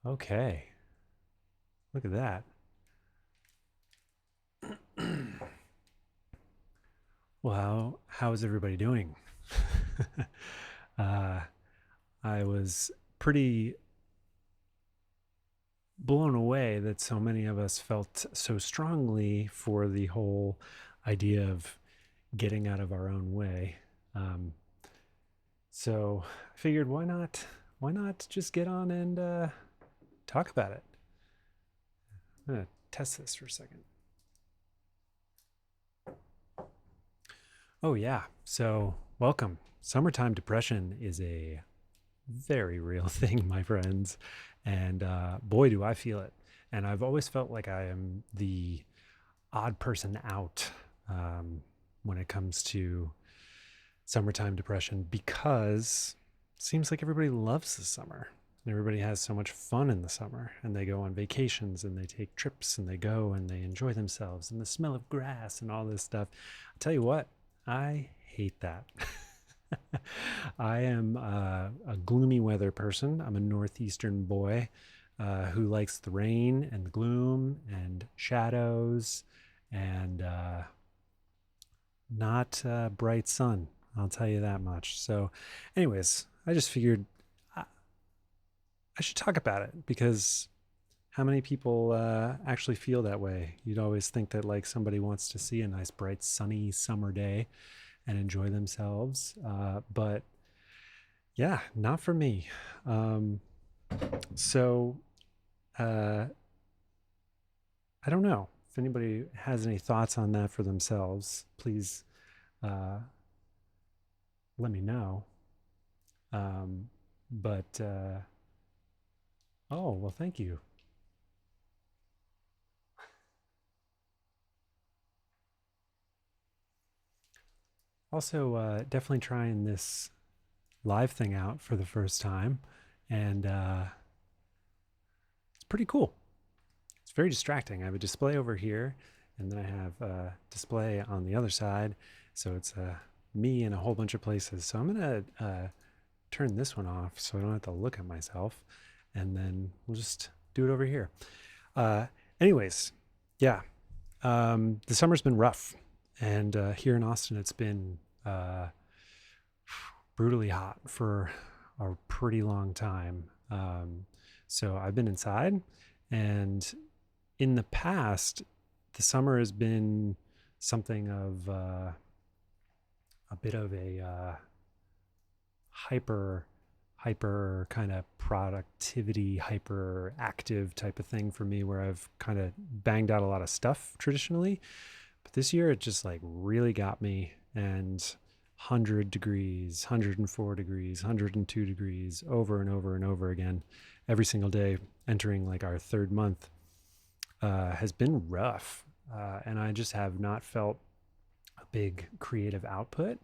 Okay, look at that. Well, how is everybody doing? uh, I was pretty blown away that so many of us felt so strongly for the whole idea of getting out of our own way. Um, so I figured, why not just get on and talk about it? I'm gonna test this for a second. Oh yeah, so welcome. Summertime depression is a very real thing, my friends. And boy, do I feel it. And I've always felt like I am the odd person out when it comes to summertime depression because it seems like everybody loves the summer. And everybody has so much fun in the summer, and they go on vacations and they take trips and they go and they enjoy themselves and the smell of grass and all this stuff. I tell you what, I hate that. I am a gloomy weather person. I'm a northeastern boy who likes the rain and the gloom and shadows and not bright sun. I'll tell you that much. So, anyways, I just figured I, I should talk about it because how many people actually feel that way? You'd always think that like somebody wants to see a nice, bright, sunny summer day and enjoy themselves. But yeah, not for me. Um, so uh, I don't know if anybody has any thoughts on that for themselves. Please uh, let me know. Um, but oh well, thank you. Also, definitely trying this live thing out for the first time, and it's pretty cool. It's very distracting. I have a display over here, and then I have a display on the other side. So it's me in a whole bunch of places. So I'm gonna turn this one off so I don't have to look at myself, and then we'll just do it over here. Uh, anyways, yeah, the summer's been rough, and here in Austin, it's been brutally hot for a pretty long time. So I've been inside, and in the past, the summer has been something of a bit of a hyper hyper kind of productivity hyper active type of thing for me where I've kind of banged out a lot of stuff traditionally, but this year it just like really got me. And 100 degrees, 104 degrees, 102 degrees over and over and over again every single day entering like our third month has been rough. And I just have not felt a big creative output.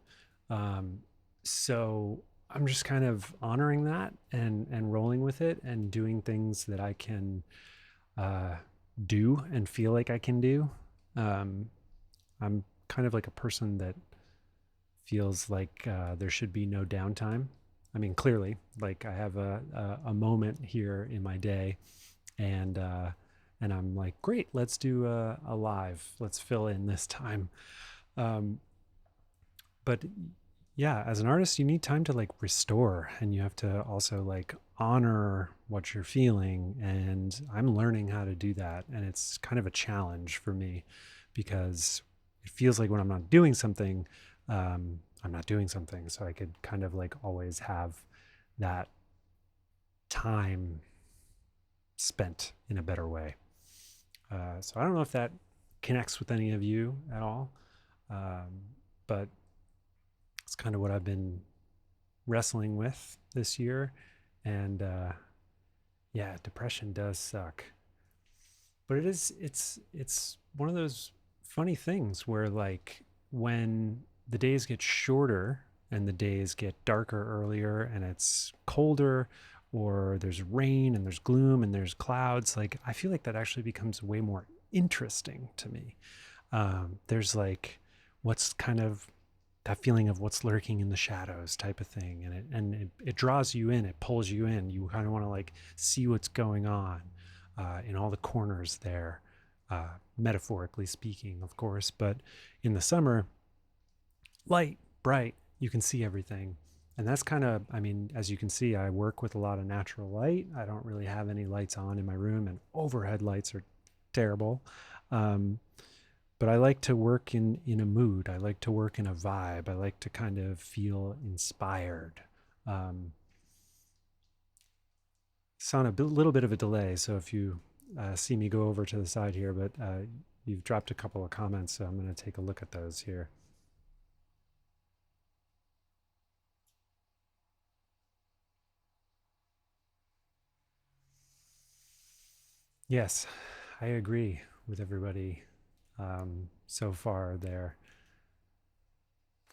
Um, so I'm just kind of honoring that and rolling with it and doing things that I can uh, do and feel like I can do. Um, I'm kind of like a person that feels like there should be no downtime. I mean, clearly, like I have a moment here in my day, and I'm like, great, let's do a live. Let's fill in this time. Um, but yeah, as an artist, you need time to like restore, and you have to also like honor what you're feeling. And I'm learning how to do that, and it's kind of a challenge for me because it feels like when I'm not doing something, I'm not doing something. So I could kind of like always have that time spent in a better way. So I don't know if that connects with any of you at all, um, but it's kind of what I've been wrestling with this year. And yeah, depression does suck, but it's one of those funny things where like when the days get shorter and the days get darker earlier and it's colder or there's rain and there's gloom and there's clouds, like I feel like that actually becomes way more interesting to me. There's like what's kind of that feeling of what's lurking in the shadows type of thing. And it draws you in, it pulls you in. You kind of want to like see what's going on in all the corners there, metaphorically speaking, of course. But in the summer, light, bright, you can see everything. And that's kind of, I mean, as you can see, I work with a lot of natural light. I don't really have any lights on in my room, and overhead lights are terrible. Um, but I like to work in a mood. I like to work in a vibe. I like to kind of feel inspired. Um, Sound little bit of a delay, so if you see me go over to the side here, but you've dropped a couple of comments, so I'm going to take a look at those here. Yes, I agree with everybody so far there.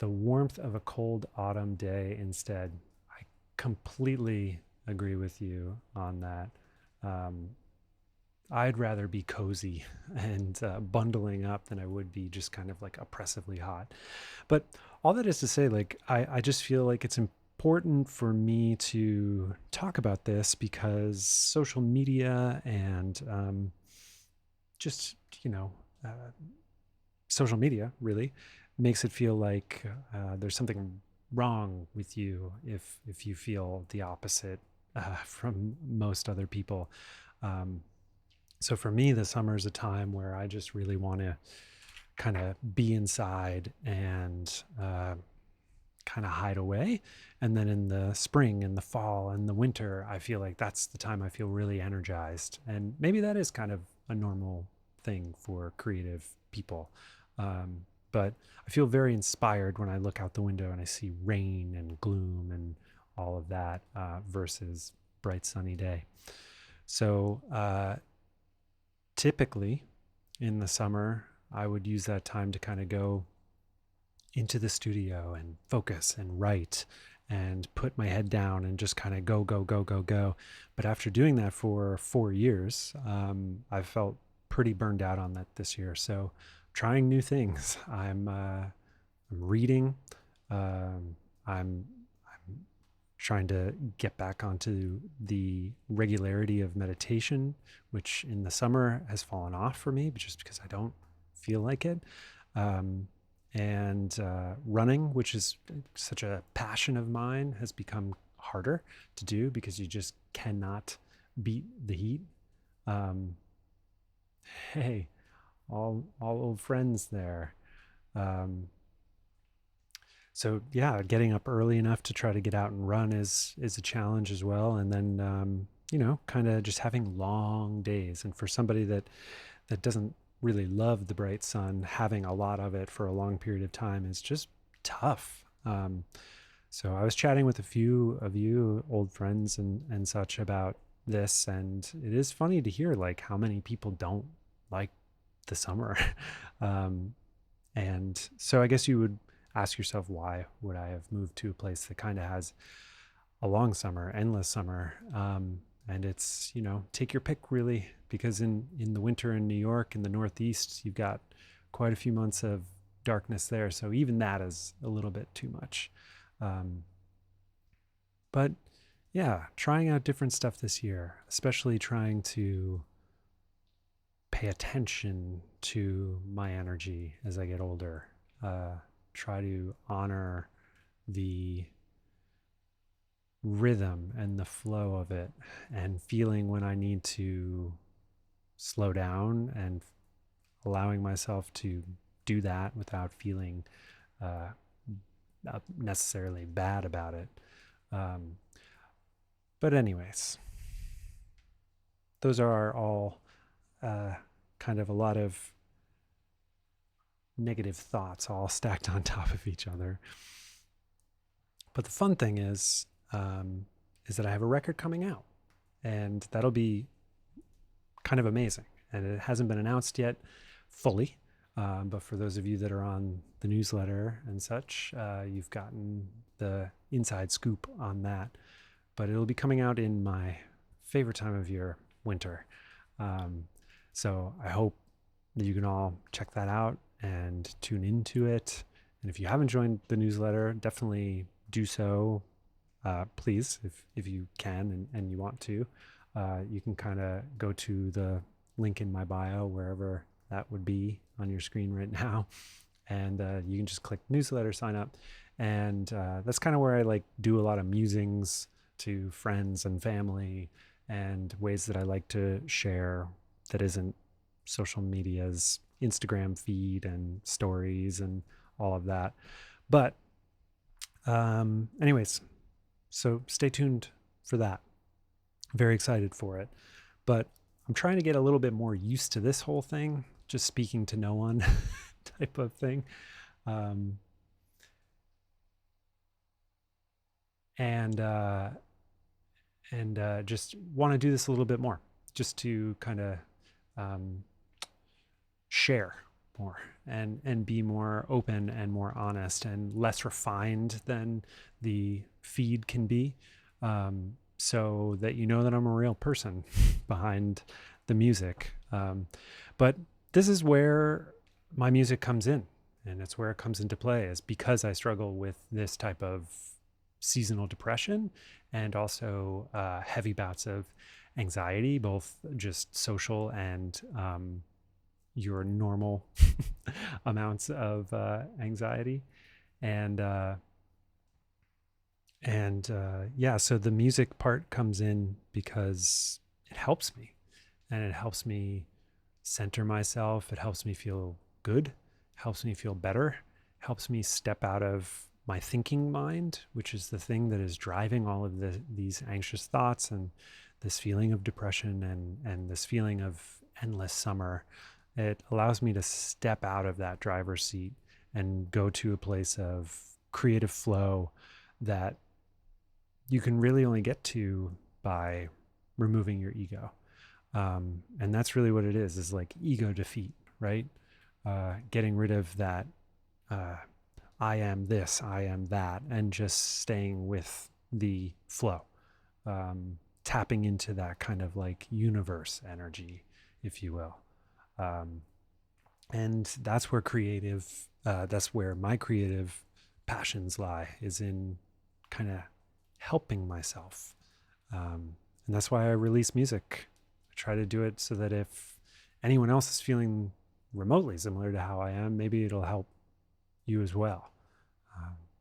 The warmth of a cold autumn day instead. I completely agree with you on that. Um, I'd rather be cozy and bundling up than I would be just kind of like oppressively hot. But all that is to say, like, I just feel like it's important for me to talk about this because social media and just, you know, uh, social media really makes it feel like there's something wrong with you if you feel the opposite from most other people. Um, so for me, the summer is a time where I just really want to kind of be inside and kind of hide away. And then in the spring and the fall and the winter, I feel like that's the time I feel really energized. And maybe that is kind of a normal thing for creative people. But I feel very inspired when I look out the window and I see rain and gloom and all of that versus bright sunny day. So typically in the summer, I would use that time to kind of go into the studio and focus and write and put my head down and just kind of go, go, go, go, go. But after doing that for 4 years, I felt pretty burned out on that this year. So trying new things. I'm reading. I'm trying to get back onto the regularity of meditation, which in the summer has fallen off for me, just because I don't feel like it. Um, and running, which is such a passion of mine, has become harder to do because you just cannot beat the heat. Um, hey, all old friends there. Um, so yeah, getting up early enough to try to get out and run is a challenge as well. And then kind of just having long days. And for somebody that doesn't really love the bright sun, having a lot of it for a long period of time is just tough. So I was chatting with a few of you old friends and such about this, and it is funny to hear like how many people don't like the summer. um, and so I guess you would ask yourself, why would I have moved to a place that kind of has a long summer, endless summer? And it's, take your pick really, because in the winter in New York, in the Northeast, you've got quite a few months of darkness there. So even that is a little bit too much. Um, but yeah, trying out different stuff this year, especially trying to pay attention to my energy as I get older. Try to honor the rhythm and the flow of it, and feeling when I need to slow down and allowing myself to do that without feeling uh, necessarily bad about it. Um, but, anyways, those are all uh, kind of a lot of negative thoughts all stacked on top of each other. But the fun thing is that I have a record coming out, and that'll be kind of amazing. And it hasn't been announced yet fully, but for those of you that are on the newsletter and such, you've gotten the inside scoop on that. But it'll be coming out in my favorite time of year, winter. So I hope that you can all check that out and tune into it And if you haven't joined the newsletter, definitely do so, please, if you can and you want to. You can kind of go to the link in my bio, wherever that would be on your screen right now, and you can just click newsletter, sign up, and that's kind of where I like do a lot of musings to friends and family, and ways that I like to share that isn't social media's Instagram feed and stories and all of that. But anyways, so stay tuned for that. Very excited for it. But I'm trying to get a little bit more used to this whole thing, just speaking to no one type of thing. Um, and just want to do this a little bit more, just to kind of um, share more and be more open and more honest and less refined than the feed can be, so that you know that I'm a real person behind the music. But this is where my music comes in, and it's where it comes into play, is because I struggle with this type of seasonal depression, and also heavy bouts of anxiety, both just social and your normal amounts of anxiety. And yeah, so the music part comes in because it helps me, and it helps me center myself. It helps me feel good, helps me feel better, helps me step out of my thinking mind, which is the thing that is driving all of these anxious thoughts and this feeling of depression and this feeling of endless summer. It allows me to step out of that driver's seat and go to a place of creative flow that you can really only get to by removing your ego. And that's really what it is like ego defeat, right? Getting rid of that, I am this, I am that, and just staying with the flow, tapping into that kind of like universe energy, if you will. Um, and that's where my creative passions lie, is in kind of helping myself. And that's why I release music. I try to do it so that if anyone else is feeling remotely similar to how I am, maybe it'll help you as well.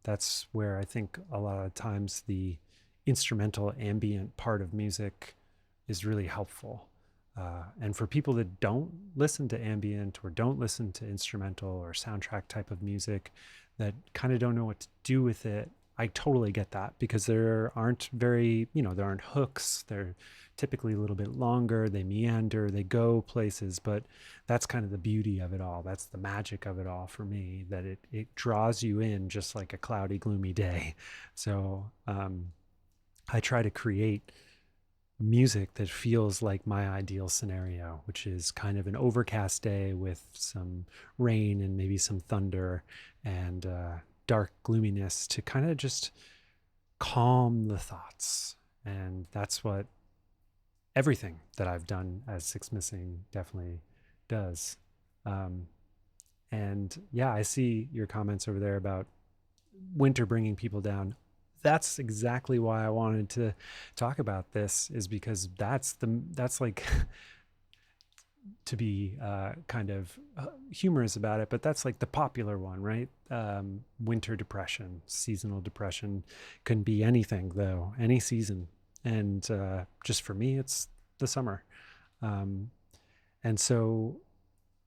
That's where I think a lot of times the instrumental ambient part of music is really helpful. And for people that don't listen to ambient or don't listen to instrumental or soundtrack type of music, that kind of don't know what to do with it, I totally get that, because there aren't there aren't hooks. They're typically a little bit longer. They meander, they go places, but that's kind of the beauty of it all. That's the magic of it all for me, that it draws you in just like a cloudy, gloomy day. So I try to create music that feels like my ideal scenario, which is kind of an overcast day with some rain and maybe some thunder and dark gloominess, to kind of just calm the thoughts. And that's what everything that I've done as Six Missing definitely does. And yeah, I see your comments over there about winter bringing people down. That's exactly why I wanted to talk about this, is because that's like to be kind of humorous about it, but that's like the popular one, right? Winter depression, seasonal depression, can be anything though, any season. And just for me, it's the summer. Um, and so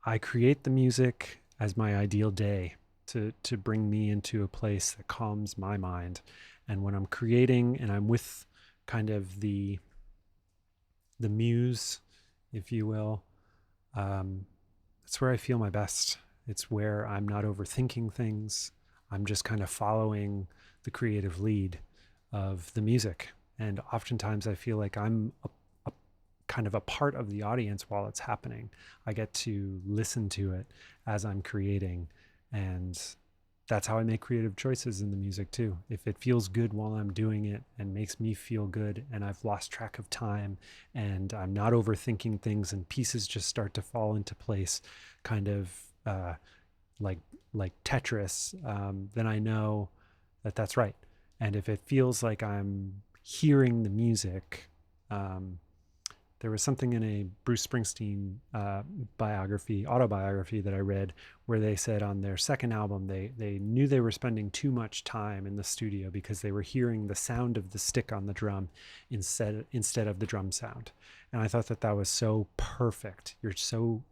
I create the music as my ideal day to bring me into a place that calms my mind. And when I'm creating and I'm with kind of the muse, if you will, that's where I feel my best. It's where I'm not overthinking things. I'm just kind of following the creative lead of the music. And oftentimes I feel like I'm a kind of a part of the audience while it's happening. I get to listen to it as I'm creating. And that's how I make creative choices in the music too. If it feels good while I'm doing it and makes me feel good, and I've lost track of time and I'm not overthinking things and pieces just start to fall into place, kind of like Tetris, then I know that that's right. And if it feels like I'm hearing the music, um, there was something in a Bruce Springsteen autobiography that I read, where they said on their second album they knew they were spending too much time in the studio because they were hearing the sound of the stick on the drum instead of the drum sound. And I thought that that was so perfect. You're so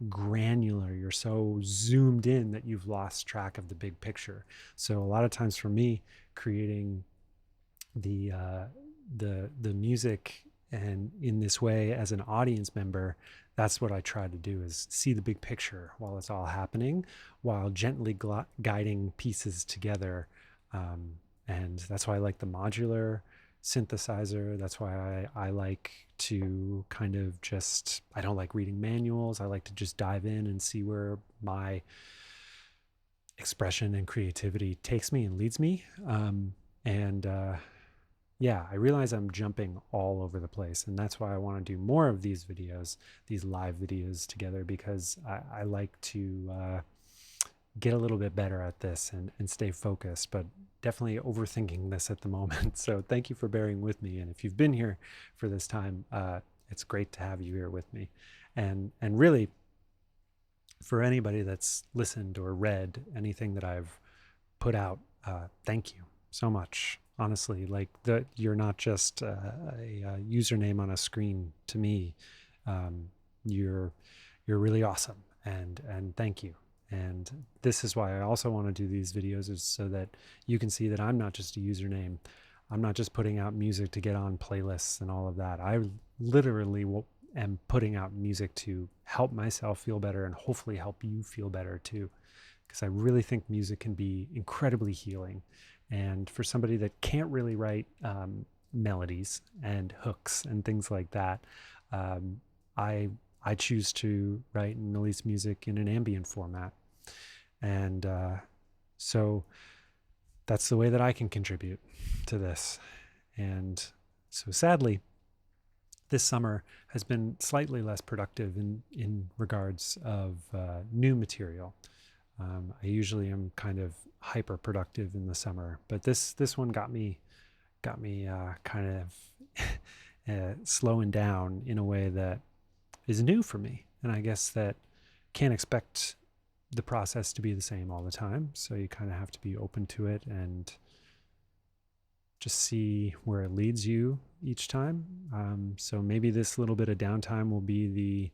granular, you're so zoomed in that you've lost track of the big picture. So a lot of times for me, creating the the music and in this way as an audience member, that's what I try to do, is see the big picture while it's all happening, while gently guiding pieces together. And that's why I like the modular synthesizer. That's why I like to kind of just, I don't like reading manuals. I like to just dive in and see where my expression and creativity takes me and leads me. And Yeah, I realize I'm jumping all over the place, and that's why I want to do more of these videos, these live videos together, because I like to get a little bit better at this and stay focused, but definitely overthinking this at the moment. So thank you for bearing with me. And if you've been here for this time, it's great to have you here with me. And really, for anybody that's listened or read anything that I've put out, thank you so much. Honestly, like that, you're not just a username on a screen to me. Um, you're really awesome, and thank you. And this is why I also want to do these videos, is so that you can see that I'm not just a username. I'm not just putting out music to get on playlists and all of that. I literally am putting out music to help myself feel better and hopefully help you feel better too, because I really think music can be incredibly healing. And for somebody that can't really write melodies and hooks and things like that, um, I I choose to write and release music in an ambient format, and so that's the way that I can contribute to this. And so sadly, this summer has been slightly less productive in regards of new material. I usually am kind of hyper productive in the summer, but this one got me kind of slowing down in a way that is new for me, and I guess that can't expect the process to be the same all the time. So you kind of have to be open to it and just see where it leads you each time. So maybe this little bit of downtime will be the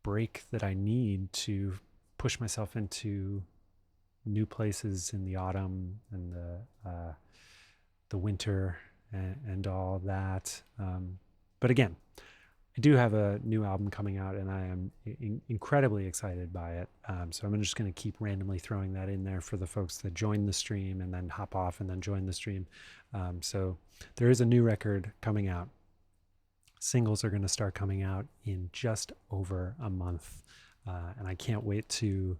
break that I need to push myself into new places in the autumn and the winter and all that. But again, I do have a new album coming out, and I am incredibly excited by it. So I'm just going to keep randomly throwing that in there for the folks that join the stream and then hop off and then join the stream. So there is a new record coming out. Singles are going to start coming out in just over a month. And I can't wait to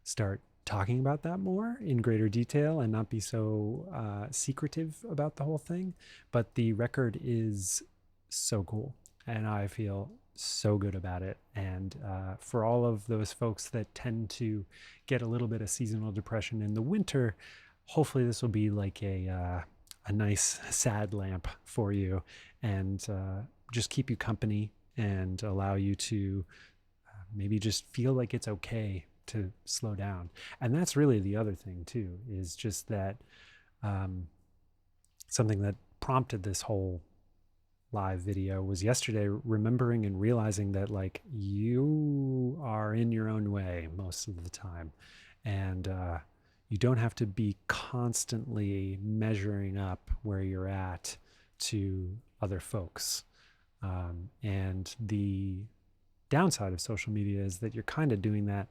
start talking about that more in greater detail and not be so secretive about the whole thing. But the record is so cool, and I feel so good about it. And for all of those folks that tend to get a little bit of seasonal depression in the winter, hopefully this will be like a nice sad lamp for you, and just keep you company and allow you to maybe just feel like it's okay to slow down. And that's really the other thing too, is just that something that prompted this whole live video was yesterday remembering and realizing that, like, you are in your own way most of the time, and you don't have to be constantly measuring up where you're at to other folks. And the downside of social media is that you're kind of doing that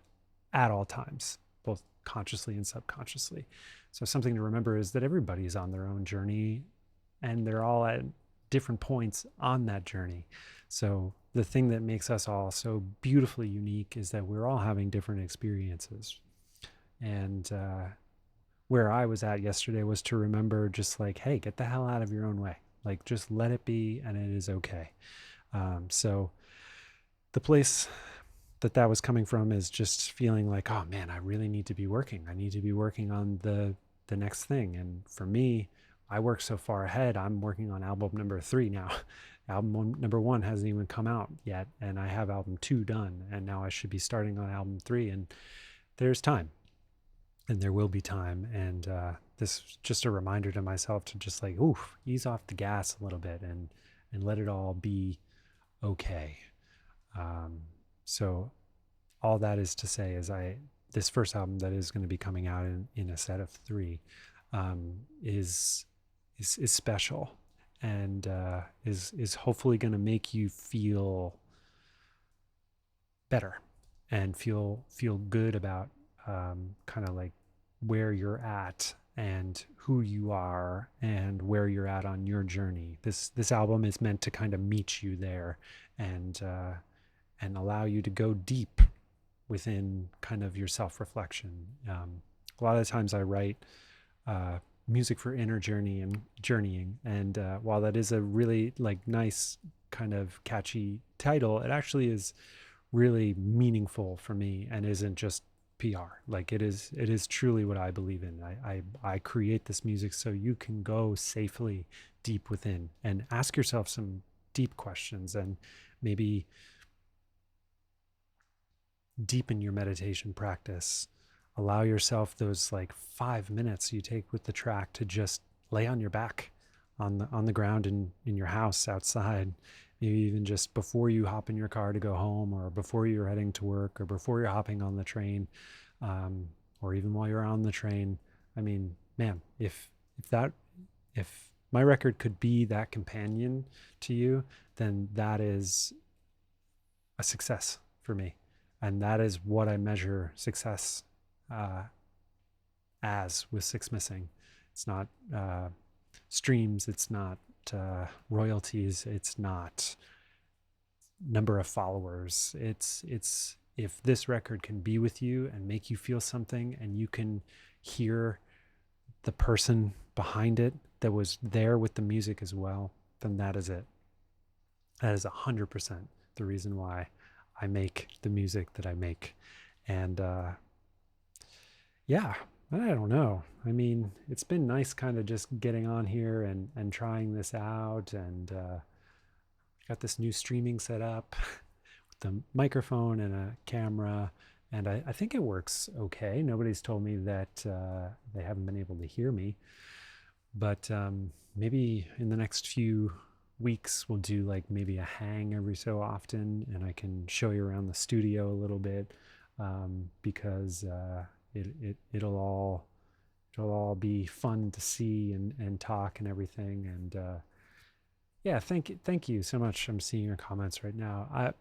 at all times, both consciously and subconsciously. So something to remember is that everybody's on their own journey, and they're all at different points on that journey. So the thing that makes us all so beautifully unique is that we're all having different experiences. And where I was at yesterday was to remember, just like, hey, get the hell out of your own way. Like, just let it be, and it is okay. So the place that that was coming from is just feeling like, oh man, I really need to be working. I need to be working on the next thing. And for me, I work so far ahead. I'm working on album number 3 now. Number 1 hasn't even come out yet, and I have album 2 done, and now I should be starting on album 3. And there's time, and there will be time. And this is just a reminder to myself to just like, oof, ease off the gas a little bit and let it all be okay. Um, so all that is to say is this first album that is going to be coming out in a set of 3 um, is special, and is hopefully going to make you feel better and feel good about kind of like where you're at and who you are and where you're at on your journey. This album is meant to kind of meet you there and allow you to go deep within kind of your self-reflection. A lot of times I write music for inner journey and journeying, and while that is a really like nice kind of catchy title, it actually is really meaningful for me and isn't just PR. Like it is truly what I believe in. I create this music so you can go safely deep within and ask yourself some deep questions, and maybe deepen your meditation practice. Allow yourself those like 5 minutes you take with the track to just lay on your back on the ground in your house outside, maybe even just before you hop in your car to go home, or before you're heading to work, or before you're hopping on the train, or even while you're on the train. I mean, man, if my record could be that companion to you, then that is a success for me. And that is what I measure success uh, as with Six Missing. It's not streams, it's not royalties, it's not number of followers. It's if this record can be with you and make you feel something, and you can hear the person behind it that was there with the music as well, then that is it. That is 100% the reason why I make the music that I make. And yeah, I don't know. I mean, it's been nice kind of just getting on here and trying this out, and got this new streaming set up with the microphone and a camera, and I think it works okay. Nobody's told me that they haven't been able to hear me, but maybe in the next few weeks we'll do like maybe a hang every so often, and I can show you around the studio a little bit, because it'll all be fun to see and talk and everything. And yeah, thank you so much. I'm seeing your comments right now.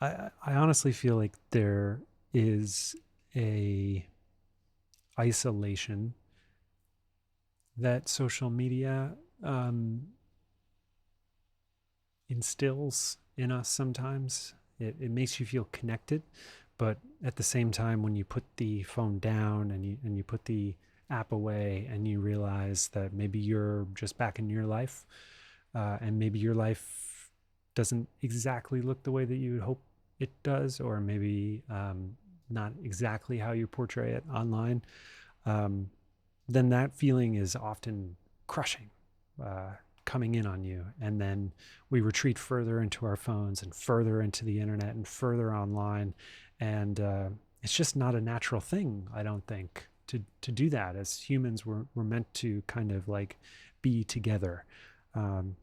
I honestly feel like there is a isolation that social media instills in us sometimes. It makes you feel connected, but at the same time, when you put the phone down and you put the app away, and you realize that maybe you're just back in your life, and maybe your life doesn't exactly look the way that you would hope it does, or maybe not exactly how you portray it online, then that feeling is often crushing, coming in on you. And then we retreat further into our phones and further into the internet and further online. And it's just not a natural thing, I don't think, to do that. As humans, we're meant to kind of like be together.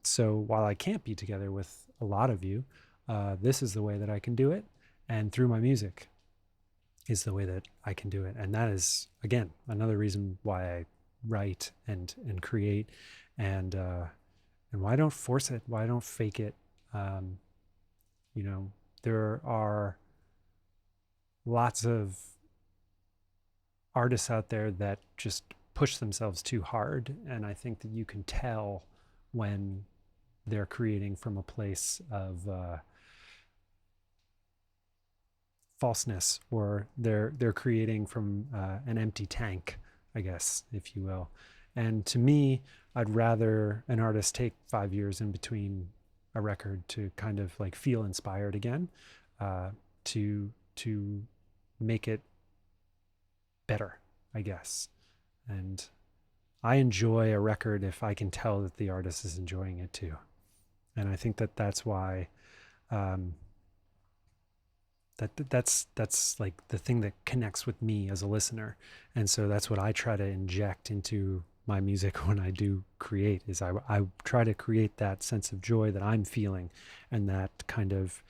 So while I can't be together with a lot of you, this is the way that I can do it. And through my music is the way that I can do it. And that is, again, another reason why I write and create, and why I don't force it, why I don't fake it. There are lots of artists out there that just push themselves too hard, and I think that you can tell when they're creating from a place of falseness, or they're creating from an empty tank, I guess, if you will. And to me, I'd rather an artist take 5 years in between a record to kind of like feel inspired again, uh, to make it better, I guess. And I enjoy a record if I can tell that the artist is enjoying it too. And I think that that's why um, that's like the thing that connects with me as a listener. And so that's what I try to inject into my music when I do create is I try to create that sense of joy that I'm feeling and that kind of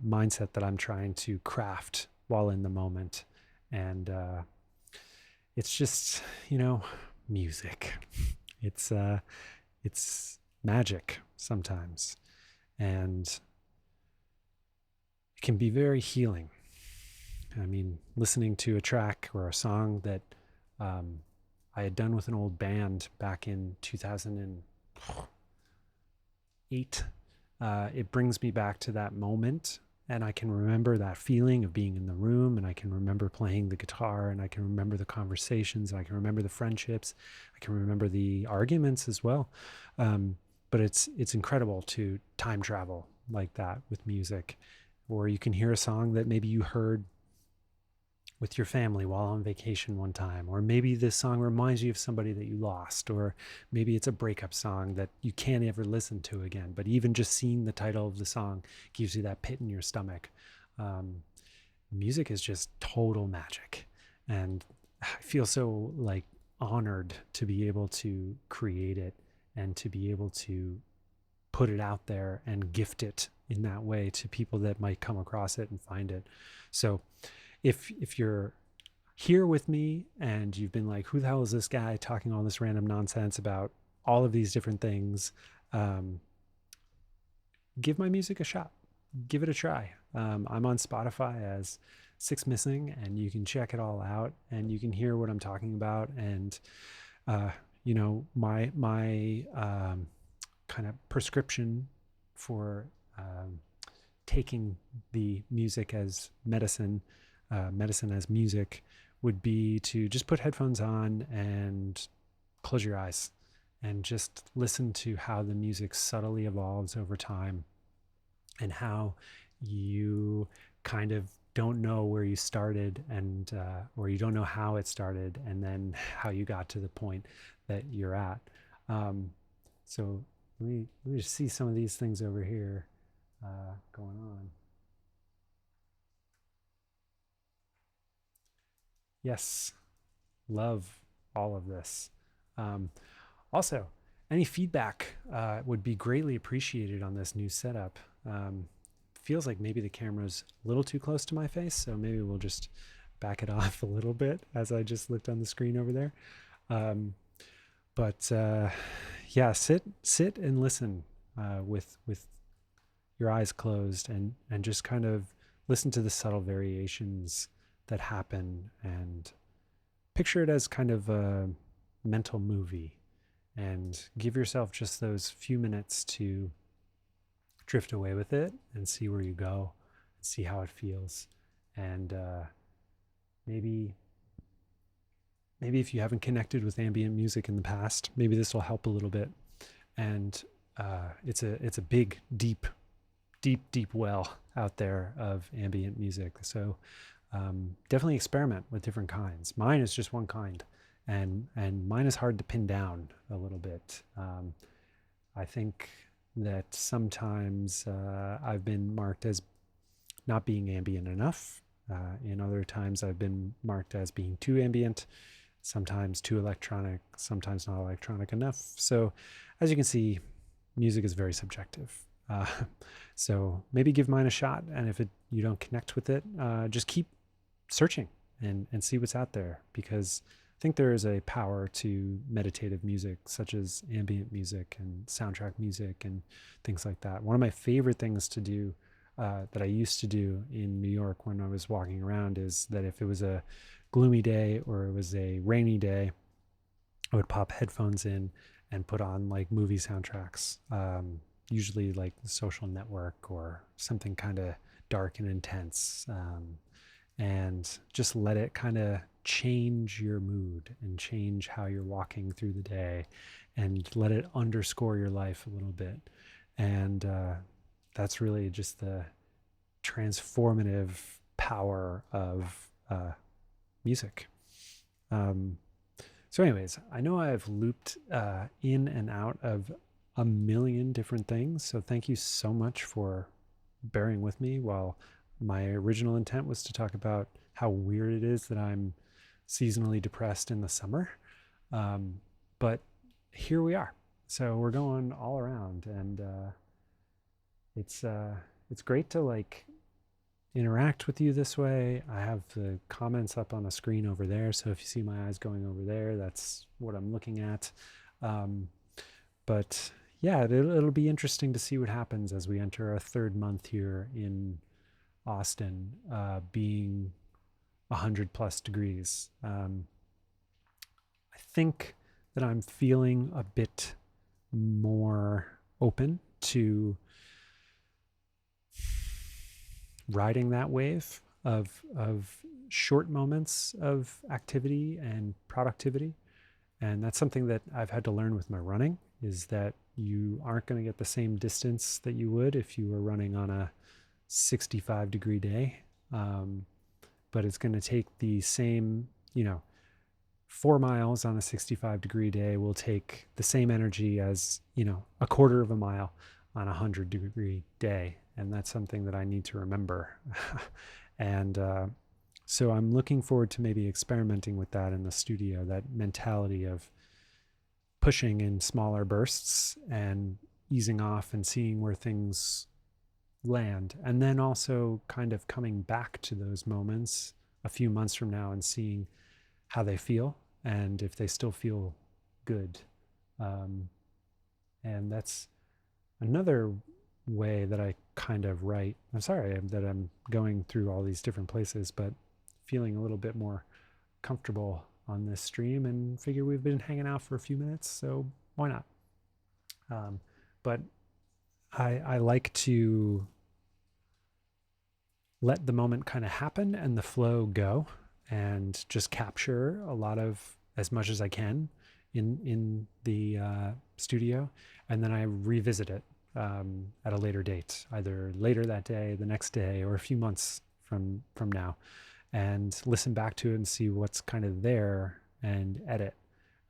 mindset that I'm trying to craft while in the moment. And it's just, you know, music. It's it's magic sometimes, and it can be very healing. I mean, listening to a track or a song that um, I had done with an old band back in 2008, it brings me back to that moment. And I can remember that feeling of being in the room, and I can remember playing the guitar, and I can remember the conversations, and I can remember the friendships, I can remember the arguments as well. But it's incredible to time travel like that with music, or you can hear a song that maybe you heard with your family while on vacation one time, or maybe this song reminds you of somebody that you lost, or maybe it's a breakup song that you can't ever listen to again, but even just seeing the title of the song gives you that pit in your stomach. um, Music is just total magic, and I feel so like honored to be able to create it and to be able to put it out there and gift it in that way to people that might come across it and find it. So if you're here with me and you've been like, who the hell is this guy talking all this random nonsense about all of these different things, um, give my music a shot. Give it a try. I'm on Spotify as Six Missing, and you can check it all out, and you can hear what I'm talking about. And uh, you know, my kind of prescription for taking the music as medicine, medicine as music, would be to just put headphones on and close your eyes and just listen to how the music subtly evolves over time, and how you kind of don't know where you started, and or you don't know how it started, and then how you got to the point that you're at. So let me just see some of these things over here going on. Yes, love all of this. Um, Also, any feedback would be greatly appreciated on this new setup. Feels like maybe the camera's a little too close to my face, so maybe we'll just back it off a little bit as I just looked on the screen over there. Um, but yeah, sit and listen with your eyes closed, and just kind of listen to the subtle variations that happen, and picture it as kind of a mental movie, and give yourself just those few minutes to drift away with it and see where you go, and see how it feels. And maybe maybe if you haven't connected with ambient music in the past, maybe this will help a little bit. And it's a big, deep well out there of ambient music. So definitely experiment with different kinds. Mine is just one kind, and mine is hard to pin down a little bit. I think that sometimes I've been marked as not being ambient enough. In other times, I've been marked as being too ambient, sometimes too electronic, sometimes not electronic enough. So, as you can see, music is very subjective. Uh, so maybe give mine a shot, and if you don't connect with it, just keep searching and see what's out there, because I think there is a power to meditative music, such as ambient music and soundtrack music and things like that. One of my favorite things to do, that I used to do in New York when I was walking around, is that if it was a gloomy day or it was a rainy day, I would pop headphones in and put on like movie soundtracks, usually like The Social Network or something kind of dark and intense, and just let it kind of change your mood and change how you're walking through the day, and let it underscore your life a little bit. And that's really just transformative power of music. Um, so, anyways, I know I've looped in and out of a million different things. So, thank you so much for bearing with me while my original intent was to talk about how weird it is that I'm seasonally depressed in the summer. But here we are. So we're going all around, and it's it's great to like interact with you this way. I have the comments up on a screen over there, so if you see my eyes going over there, that's what I'm looking at. Um, but yeah, it'll be interesting to see what happens as we enter our third month here in Austin, being 100 plus degrees. I think that I'm feeling a bit more open to riding that wave of short moments of activity and productivity. And that's something that I've had to learn with my running, is that you aren't going to get the same distance that you would if you were running on a 65-degree day. But it's going to take the same, 4 miles on a 65-degree day will take the same energy as, a quarter of a mile on a 100-degree day. And that's something that I need to remember. And so I'm looking forward to maybe experimenting with that in the studio, that mentality of pushing in smaller bursts and easing off and seeing where things land. And then also kind of coming back to those moments a few months from now and seeing how they feel and if they still feel good. And that's another way that I kind of write. I'm sorry that I'm going through all these different places, but feeling a little bit more comfortable on this stream, and figure we've been hanging out for a few minutes, so why not? But I like to let the moment kind of happen and the flow go, and just capture a lot of, as much as I can in the studio, and then I revisit it at a later date, either later that day, the next day, or a few months from now, and listen back to it and see what's kind of there and edit,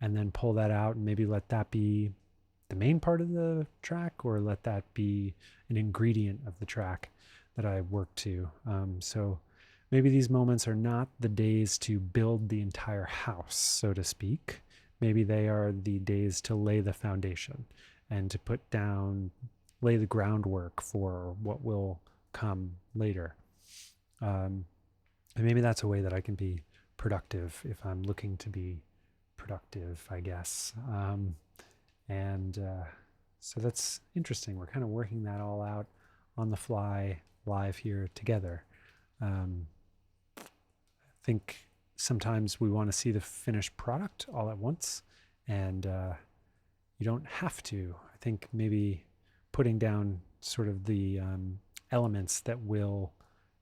and then pull that out and maybe let that be the main part of the track, or let that be an ingredient of the track that I work to. So maybe these moments are not the days to build the entire house, so to speak. Maybe they are the days to lay the foundation and to lay the groundwork for what will come later. And maybe that's a way that I can be productive if I'm looking to be productive, I guess. So that's interesting. We're kind of working that all out on the fly live here together. I think sometimes we want to see the finished product all at once, and you don't have to. I think maybe putting down sort of the elements that will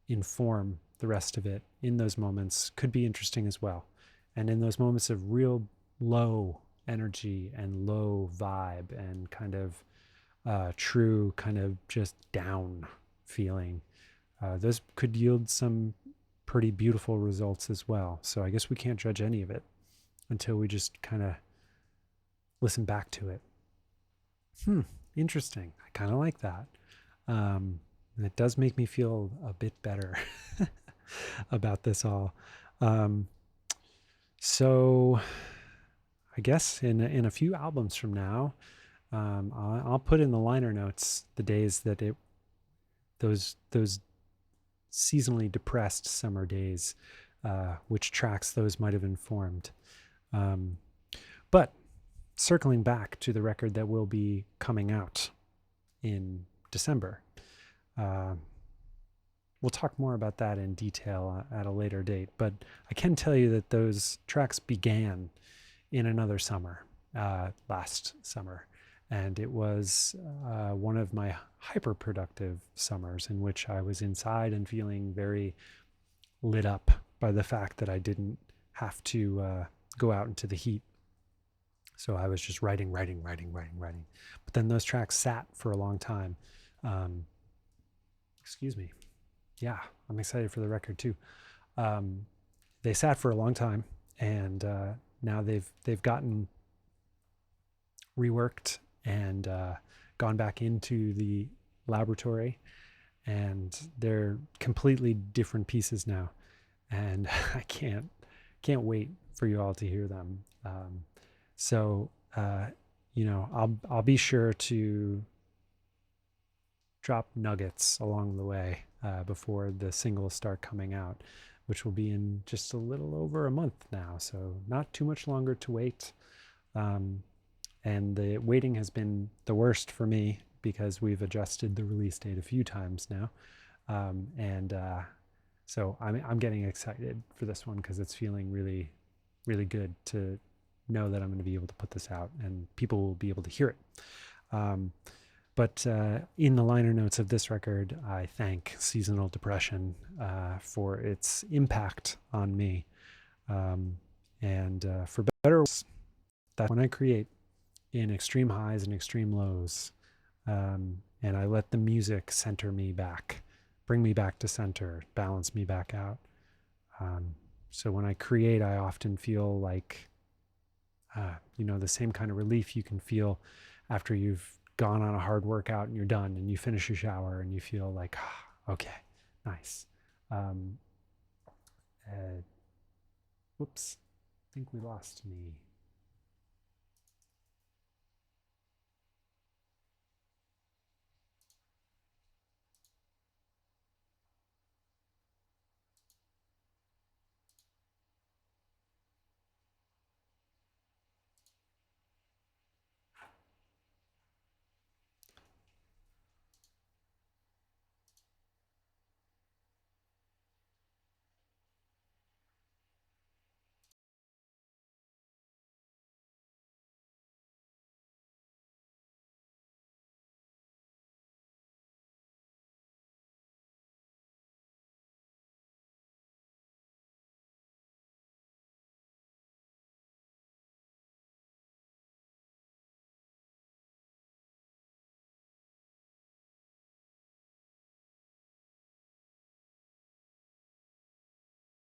inform the rest of it in those moments could be interesting as well. And in those moments of real low energy and low vibe and kind of true kind of just down feeling, those could yield some pretty beautiful results as well. So I guess we can't judge any of it until we just kind of listen back to it. Interesting. I kind of like that. And it does make me feel a bit better about this all. So I guess in a few albums from now, I'll put in the liner notes the days that those seasonally depressed summer days, which tracks those might have informed. But circling back to the record that will be coming out in December, we'll talk more about that in detail at a later date. But I can tell you that those tracks began in another summer, last summer. And it was one of my hyper-productive summers in which I was inside and feeling very lit up by the fact that I didn't have to go out into the heat. So I was just writing. But then those tracks sat for a long time. Excuse me. yeah, I'm excited for the record too. Um, they sat for a long time, and now they've gotten reworked and gone back into the laboratory, and they're completely different pieces now. And I can't wait for you all to hear them. So I'll be sure to drop nuggets along the way before the singles start coming out, which will be in just a little over a month now. So not too much longer to wait. Um, and the waiting has been the worst for me because we've adjusted the release date a few times now. And So I'm getting excited for this one because it's feeling really, really good to know that I'm going to be able to put this out and people will be able to hear it. Um, but in the liner notes of this record, I thank seasonal depression for its impact on me. And for better or worse, that's when I create in extreme highs and extreme lows. And I let the music center me back, bring me back to center, balance me back out. So when I create, I often feel like, the same kind of relief you can feel after you've gone on a hard workout and you're done and you finish your shower and you feel like, okay, nice. Um, uh, Whoops, I think we lost me.